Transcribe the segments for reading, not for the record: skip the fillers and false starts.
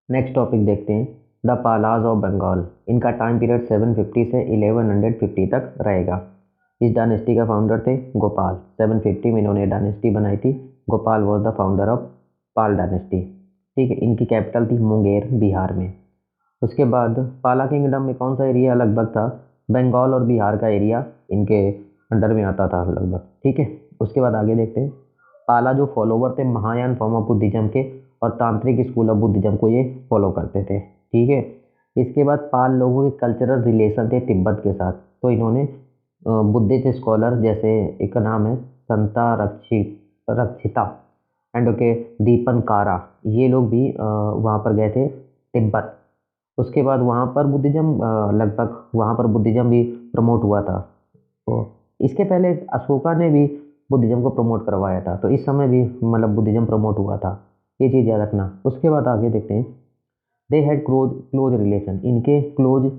Next topic देखते हैं, the Palas of Bengal. इनका टाइम पीरियड 750 से 1150 तक रहेगा। इस डायनेस्टी का फाउंडर थे गोपाल। 750 में इन्होंने डायनेस्टी बनाई थी। Gopal was the founder of Pal dynasty. ठीक है, इनकी कैपिटल थी मुंगेर, बिहार में। उसके बाद पाला किंगडम में कौन सा एरिया लगभग था? बंगाल और बिहार का एरिया इनके अंडर में आता था लगभग। ठीक है, उसके बाद आगे देखते हैं। पाला जो फॉलोवर थे महायान फॉर्म ऑफ बुद्धिज्म के और तांत्रिक स्कूल ऑफ बुद्धिज्म को ये फॉलो करते थे। ठीक है, इसके बाद पाल लोगों के कल्चरल रिलेशन थे तिब्बत के साथ। तो इन्होंने बुद्धिस्ट स्कॉलर जैसे एक का नाम है संता रक्षिता एंड ओके दीपन कारा, ये लोग भी वहाँ पर गए थे तिब्बत। उसके बाद वहाँ पर बुद्धिज्म लगभग वहाँ पर बुद्धिज्म भी प्रमोट हुआ था। तो इसके पहले अशोका ने भी बुद्धिज्म को प्रमोट करवाया था, तो इस समय भी मतलब बुद्धिज्म प्रमोट हुआ था। ये चीज़ याद रखना। उसके बाद आगे देखते हैं। They had close close relation, इनके क्लोज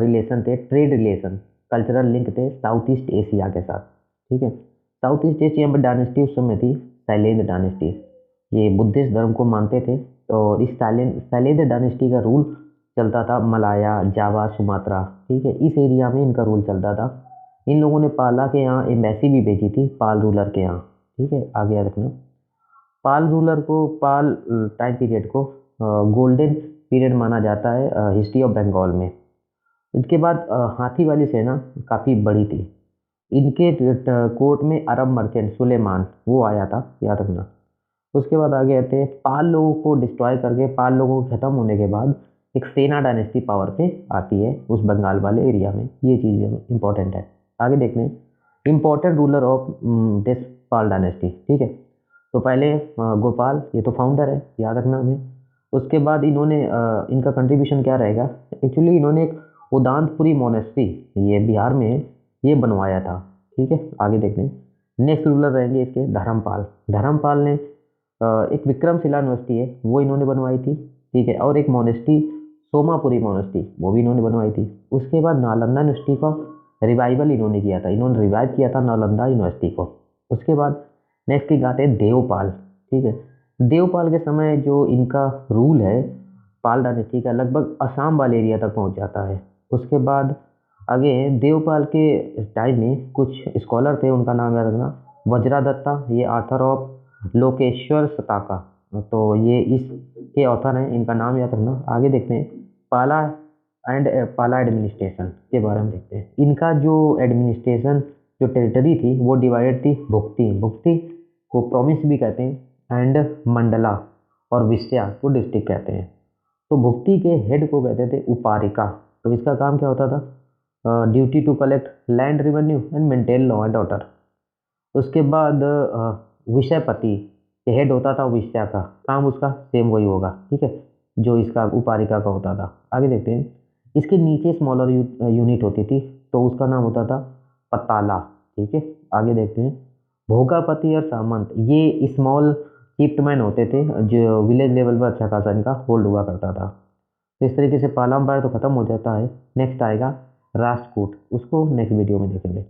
रिलेशन थे, ट्रेड रिलेशन, कल्चरल लिंक थे साउथ ईस्ट एशिया के साथ। ठीक है, साउथ ईस्ट एशिया में डायनेस्टी उस समय थी शैलेंद्र डायनेस्टी। ये बुद्धिस्ट धर्म को मानते थे। और इस शैलेंद्र डायनेस्टी का रूल चलता था मलाया, जावा, सुमात्रा। ठीक है, इस एरिया में इनका रूल चलता था। इन लोगों ने पाला के यहाँ एम्बेसी भी भेजी थी पाल रूलर के यहाँ। ठीक है, आगे याद रखना। पाल रूलर को पाल टाइम पीरियड को गोल्डन पीरियड माना जाता है हिस्ट्री ऑफ बंगाल में। इसके बाद हाथी वाली सेना काफ़ी बड़ी थी। इनके कोर्ट में अरब मर्चेंट सुलेमान वो आया था, याद रखना। उसके बाद आगे आते हैं। पाल लोगों को डिस्ट्रॉय करके पाल लोगों को ख़त्म होने के बाद एक सेना डायनेस्टी पावर पे आती है उस बंगाल वाले एरिया में। ये चीज़ इंपॉर्टेंट है। आगे देखते हैं important ruler of this Pal dynasty. ठीक है, तो पहले गोपाल, ये तो फाउंडर है, याद रखना हमें। उसके बाद इन्होंने इनका कंट्रीब्यूशन क्या रहेगा? एक्चुअली इन्होंने एक उदांतपुरी मोनेस्ट्री, ये बिहार में है, ये बनवाया था। ठीक है, आगे देखते हैं। नेक्स्ट रूलर रहेंगे इसके धर्मपाल। धर्मपाल ने एक विक्रमशिला यूनिवर्सिटी है वो इन्होंने बनवाई थी। ठीक है, और एक मोनेस्ट्री सोमापुरी मोनेस्ट्री वो भी इन्होंने बनवाई थी। उसके बाद नालंदा यूनिवर्सिटी का रिवाइवल इन्होंने किया था, इन्होंने रिवाइव किया था नालंदा यूनिवर्सिटी को। उसके बाद नेक्स्ट की गाते हैं देवपाल। ठीक है, देवपाल के समय जो इनका रूल है पाल डायनेस्टी का लगभग असम वाले एरिया तक पहुंच जाता है। उसके बाद आगे देवपाल के टाइम में कुछ स्कॉलर थे, उनका नाम याद रखना। वज्रादत्ता, ये आर्थर ऑफ लोकेश्वर सताका, तो ये इसके ऑथर हैं, इनका नाम याद रखना। आगे देखते हैं पाला एंड पाला एडमिनिस्ट्रेशन के बारे में देखते हैं। इनका जो एडमिनिस्ट्रेशन जो टेरिटरी थी वो डिवाइडेड थी भुक्ति भुक्ति को प्रोविंस भी कहते हैं एंड मंडला और विस्या को डिस्ट्रिक्ट कहते हैं। तो भुक्ति के हेड को कहते थे उपारिका। तो इसका काम क्या होता था? Duty to collect land revenue and maintain law and order. उसके बाद विषयपति के हेड होता था विषया का, काम उसका सेम वही होगा। ठीक है, जो इसका उपारिका का होता था। आगे देखते हैं। इसके नीचे स्मॉलर यूनिट होती थी, तो उसका नाम होता था पताला। ठीक है, आगे देखते हैं। भोगापति और सामंत ये स्मॉल चिफ्टमैन होते थे जो विलेज लेवल पर अच्छा खासा इनका होल्ड हुआ करता था। तो इस तरीके से पाला एम्पायर तो खत्म हो जाता है। नेक्स्ट आएगा राष्ट्रकूट, उसको नेक्स्ट वीडियो में देखेंगे।